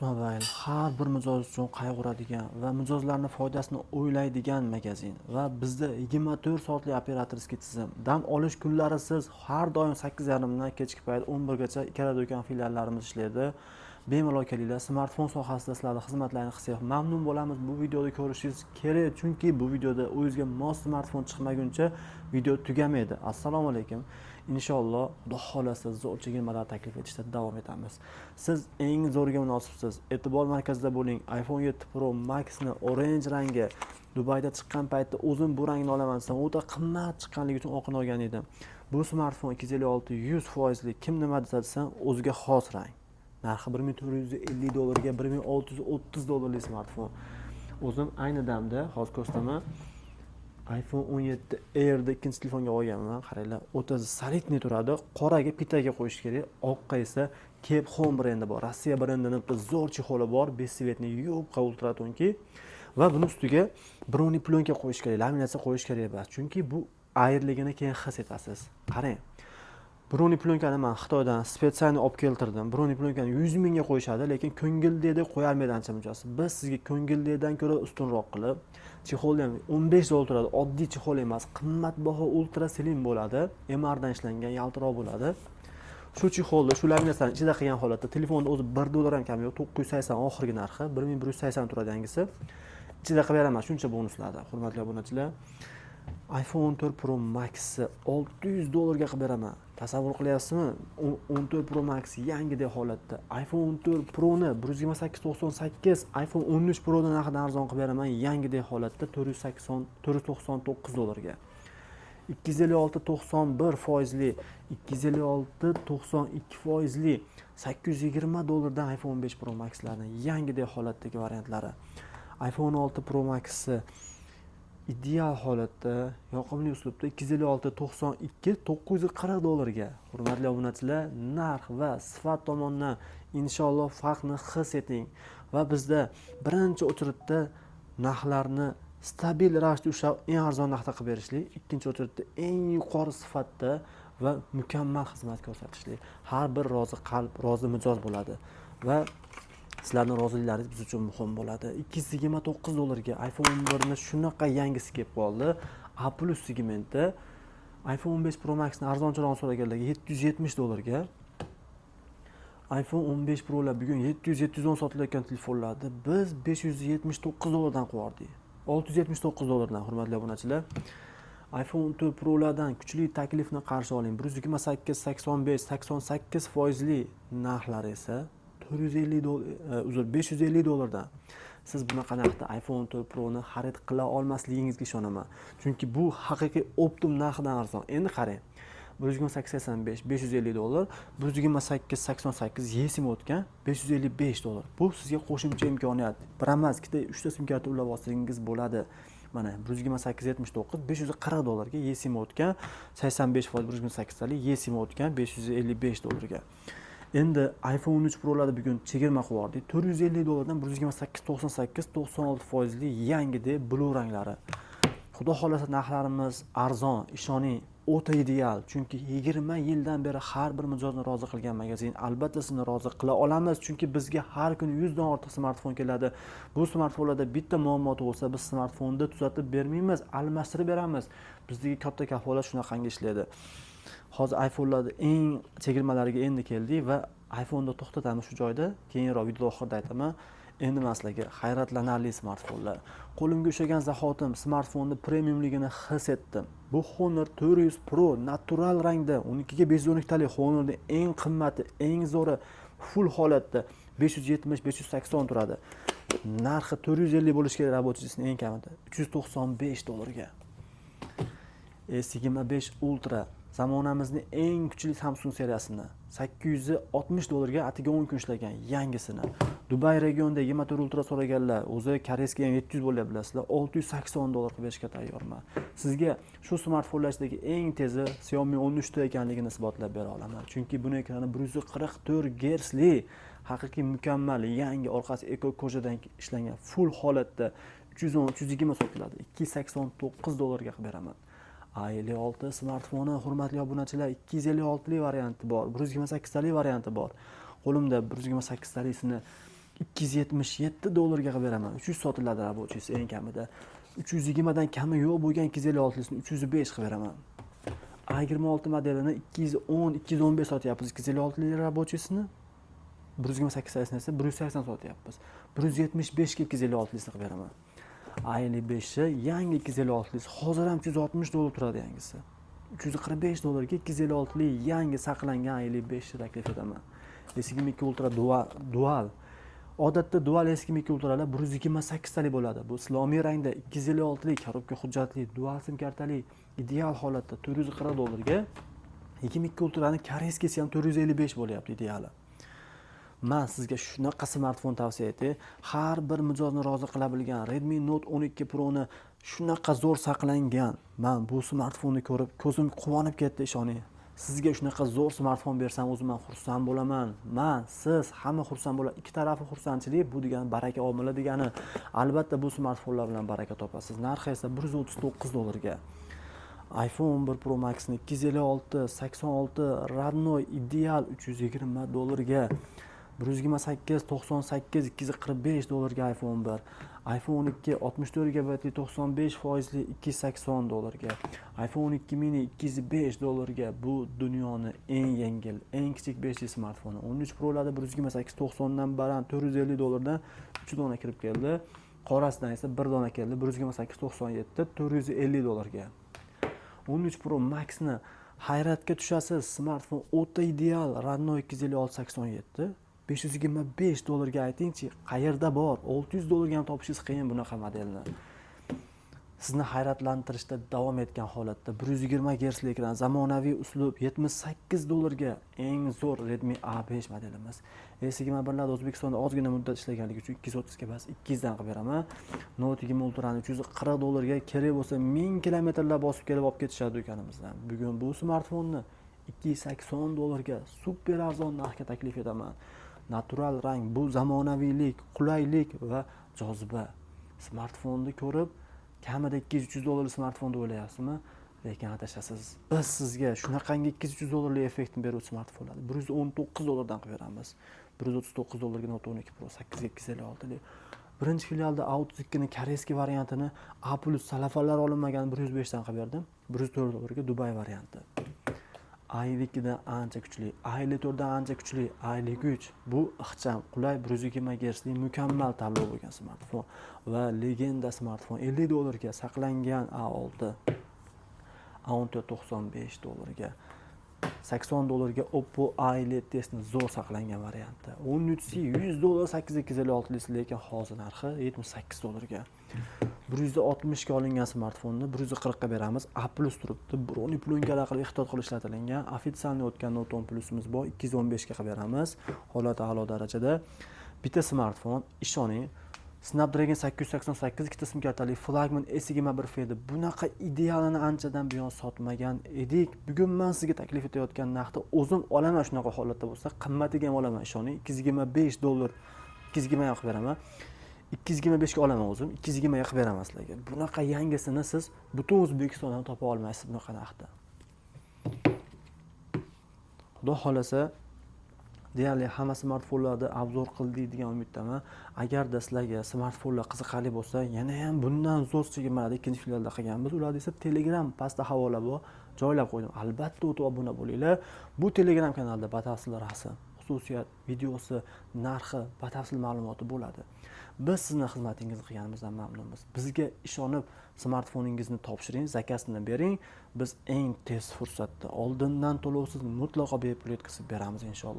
Mobil har bir mijoz uchun qayg'uradigan va mijozlarning foydasini o'ylaydigan magazin va bizda 24 soatli operatorskiy tizim. Dam olish kunlarisiz har doim 8:30 dan kechki payt 11 gacha ikkala do'kon filiallarimiz ishlaydi. Bemalol kelinglar. Smartfon sohasida sizlarning xizmatlaringizni qilsak mamnun bo'lamiz. Bu videoni ko'rishingiz kerak, chunki bu videoda o'zingizga mos smartfon chiqmaguncha video tugamaydi. Assalomu alaykum. Inshaalloh Xudo xolasa zo'r chegirmalar taklif etishda davom etamiz. Siz eng zo'riga munosibsiz. E'tibor markazida bo'ling. iPhone 7 Pro Max ni orange rangi Dubayda chiqqan paytda o'zim bu rangni olaman desam, o'ta qimmat chiqqanligi uchun oqini olgan edim. Bu smartfon 256 100% kim nima desa o'ziga xos rang. Narxi $1450 ga $1630 smartfon. O'zim ayni damda hozir ko'rsataman. iPhone 17 Air'da ikkinchi telefonga olganman. Qaranglar, o'ta solidniy turadi. Qoraga pitaga qo'yish kerak, oqqa esa Cape Home brendi bor. Rossiya brendining zo'r chexoli bor, besvetni yupqa ultratonki va buni ustiga broni plyonka qo'yish kerak, laminatsiya qo'yish kerak emas. Chunki bu Airligini keyin his etasiz. Qarang. Broni plyonkani men Xitoydan spetsialni olib keltirdim. Broni plyonkani 100 mingga qo'yishadi, lekin ko'ngildagidek qo'yolmaydi ancha munchasi. Biz sizga ko'ngildagdan ko'ra ustunroq qilib, chexolni ham $15 turadi. Oddiy chexol emas, qimmatbaho ultra slim bo'ladi. MRdan ishlangan, yaltiroq bo'ladi. Shu chexolni, shu laminatsiyani ichida qilgan holatda telefonda o'zi $1 ham kam yo'q, 980 oxirgi narxi, 1180 turadi yangisi. Ichida qilib beraman shuncha bonuslarni, hurmatli obunachilar. iPhone 14 Pro Max $600 ga qilib beraman. Tasavvur qilyapsizmi? 14 Pro Max yangidek holatda. iPhone 14 Pro ni 128.98, iPhone 13 Pro dan narxidan arzon qilib beraman yangidek holatda $499 ga. 256.91%li, 256.92%li $820 dan iPhone 15 Pro Max'larning yangidek holatdagi variantlari. iPhone 6 Pro Max ideal holatda, yoqimli uslubda $256.92 $940 ga. Hurmatli obunachilar, narx va sifat tomonidan inshaalloh farqni his eting va bizda birinchi o'chiritda narxlarni stabil ravishda ushlab eng arzon narxda qilib berishlik, ikkinchi o'chiritda eng yuqori sifatda va mukammal xizmat ko'rsatishlik. Har bir rozi qalb, rozi mijoz bo'ladi va sizlarning roziliklaringiz biz uchun muhim bo'ladi. $229 ga iPhone 11 ni shunaqa yangisi kelib qoldi. A+ segmenti iPhone 15 Pro Max ni arzonchiroq so'raganlarga $770 ga. iPhone 15 Pro lar bugun 700-710 sotilayotgan telefonlarni biz $579 dan qiyordik. $679 dan, hurmatli obunachilar. iPhone 14 Pro lardan kuchli taklifni qarshi oling. 128-85-88% narxlari esa $550 dan. Siz bunaqa narxda iPhone 14 Pro ni xarid qila olmasligingizga ishonaman. Chunki bu haqiqiy optim narxidan arzon. Endi qarang. 128-85 $550, 128-88 yesim o'tgan $555. Bu sizga qo'shimcha imkoniyat. Bir emas, ikkita, 3 ta sim karta ulab olsangiz bo'ladi. Mana 128-79 $540 ga yesim o'tgan, 85% 128 talik yesim o'tgan $555 ga. Endi iPhone 13 Pro larda bugun chegirma qiyordik. $450 dan 128-98 96% yangidek blue ranglari. Xudo xolasa narxlarimiz arzon, ishoning, o'ta ideal. Chunki 20 yildan beri har bir mijozni rozi qilgan magazin. Albatta sizni rozi qila olamiz, chunki bizga har kuni 100 dan ortiq smartfon keladi. Bu smartfonlarda bitta muammo bo'lsa, biz smartfonni tuzatib bermaymiz, almashtirib beramiz. Bizdagi katta kafolat shunaqangi ishlaydi. Hozir iPhone'larda eng chegirmalariga endi keldik va iPhone'da to'xtatamiz shu joyda. Keyinroq videoda oxirida aytaman. Endi masalaga hayratlanarli smartfonlar. Qo'limga ushlagan zahotim smartfonni premiumligini his etdim. Bu Honor 400 Pro natural rangda 12 ga 512 talik Honor'ning eng qimmati, eng zo'ri full holatda 570-580 turadi. Narxi 450 bo'lishi kerak rabotchisining eng kamida $395 ga. S25 Ultra zamonamizning eng kuchli Samsung seriyasini $860 ga atiga 10 kun ishlagan yangisini. Dubay regionida 24 Ultra so'raganlar, o'zi koreyskiga ham 700 bo'lib bilasizlar, $680 qilib berishga tayyorman. Sizga shu smartfonlardagi eng tezi Xiaomi 13 ta ekanligini isbotlab bera olaman. Chunki buning ekrani 144 Hz li, haqiqiy mukammal, yangi orqasi eko ko'jadan ishlangan full holatda 310-320 sotiladi. $289 ga qilib beraman. A56 smartfoni, hurmatli obunachilar, 256 li varianti bor, 128 talik varianti bor. Qo'limda 128 talisini $277 qilib beraman. 300 sotiladi rabochisi eng kamida. 320 dan kami yo'q bo'lgan 256 ni 305 qilib beraman. A26 modelini 210, 215 sotyapmiz. 256 rabochisini 128 sayısini esa 180 sotyapmiz. 175 ga 256 ni qilib beraman. A55 yangi 256 hozir ham $360 turadi yangisi. $345 ga 256 yangi saqlangan A55 taklif etaman. S22 Ultra dual. Odatda dual S22 Ultralar 128 talik bo'ladi. Bu islomiy rangda 256 lik korobka hujjatli dual sim kartali ideal holatda $440 ga 22 Ultrani koreyskisi ham 455 bo'lyapti ideali. Men sizga shunaqa smartfon tavsiya etay. Har bir mijozni rozi qila bilgan Redmi Note 12 Pro ni shunaqa zo'r saqlangan. Men bu smartfonni ko'rib ko'zim quvonib ketdi, ishoning. Sizga shunaqa zo'r smartfon bersam o'zim ham xursand bo'laman. Men, siz hamma xursand bo'ladi. Ikki tarafi xursandchilik bu degani baraka omili degani. Albatta bu smartfonlar bilan baraka topasiz. Narxi esa $139 ga. iPhone 11 Pro Max ni 256, 86 Radnoy ideal $320 ga. 128, 98, $245 ga iPhone 1. iPhone 12 64 GB 95% $280 ga. iPhone 12 mini $205 ga. Bu dunyoning eng yengil, eng kichik 5G smartfoni. 13 Pro larda 128 90 dan baland $450 dan 3 dona kirib keldi. Qorasidan esa 1 dona keldi. 128 97 $450 ga. 13 Pro Max ni hayratga tushasiz. Smartfon o'ta ideal Radnoy 256 87 $525 ga aytingchi, qayerda bor? $600 ga ham topishingiz qiyin bunaqa modelni. Sizni hayratlantirishda davom etgan holatda 120 Hz ekran, zamonaviy uslub $78 ga eng zo'r Redmi A5 modelimiz. S21lar O'zbekistonda ozgina muddat ishlaganligi uchun 230 ga bas 200 dan qilib beraman. Note 20 Ultrani $340 ga kerak bo'lsa 1000 kilometrlar bosib kelib olib ketishadi do'konimizdan. Bugun bu smartfonni $280 ga super arzon narxga taklif etaman. Natural rang, bu zamonaviylik, qulaylik va joziba. Smartfonni ko'rib, kamida $200-300 smartfon deb o'ylayapsizmi? Lekin adashasiz. Biz sizga shunaqangi $200-300 effektni beruvchi smartfonlarni $119 dan qilib beramiz. $139 ga Note 12 Pro 8 ga 256 lik. Birinchi filialda Auto 2 ni koreyskiy variantini A+ salafanlar olinmagan 105 dan qilib berdim. $104 ga Dubai varianti. A2 dan ancha kuchli, A4 dan ancha kuchli, A3 bu ixcham, qulay 120 Hz lik mukammal tanlov bo'lgan smartfon va legenda smartfon $50 ga saqlangan A6, A14 $95 ga, $80 ga Oppo A50s ni zo'r saqlangan varianti. 13C $100 8256 lekin hozir narxi $78 ga. 160 ga olingan smartfonni 140 ga beramiz. A+ turibdi. Broni plonkalar qilib ehtiyot qilib ishlatilgan. Ofitsialniy o'tgan Note 10 Plus'imiz bor. 215 ga qilib beramiz. Holati a'lo darajada. Bitta smartfon, ishoning, Snapdragon 888 ikkita sim kartali flagman S21 Fed bunaqa idealini anchadan buyon sotmagan edik. Bugun men sizga taklif etayotgan narxda o'zim olaman, shunaqa holatda bo'lsa, qimmatiga ham olaman, ishoning. $225, 220 ga qilib beraman. 225 ga olaman o'zim, 220 ga qilib beraman sizlarga. Bunaqa yangisini siz butun O'zbekistondan topa olmaysiz bunaqa narxda. Xudo xolasa deyarli hamma smartfonlarda obzor qildik degan umiddaman. Agarda sizlarga smartfonlar qiziqarli bo'lsa, yana ham bundan zo'r chegirmalarda ikkinchi filialda qilganmiz. Ularda esa Telegram pastda havola bor, joylab qo'ydim. Albatta o'tib obuna bo'linglar. Bu Telegram kanalda batafsil rasm, xususiyat, videosi, narxi, batafsil ma'lumoti bo'ladi. Biz sizni xizmatingizni qilganimizdan mamnunmiz. Bizga ishonib smartfoningizni topshiring, zakasini bering. Biz eng tez fursatda oldindan to'lovsiz mutlaqo bepul yetkazib beramiz inshaalloh.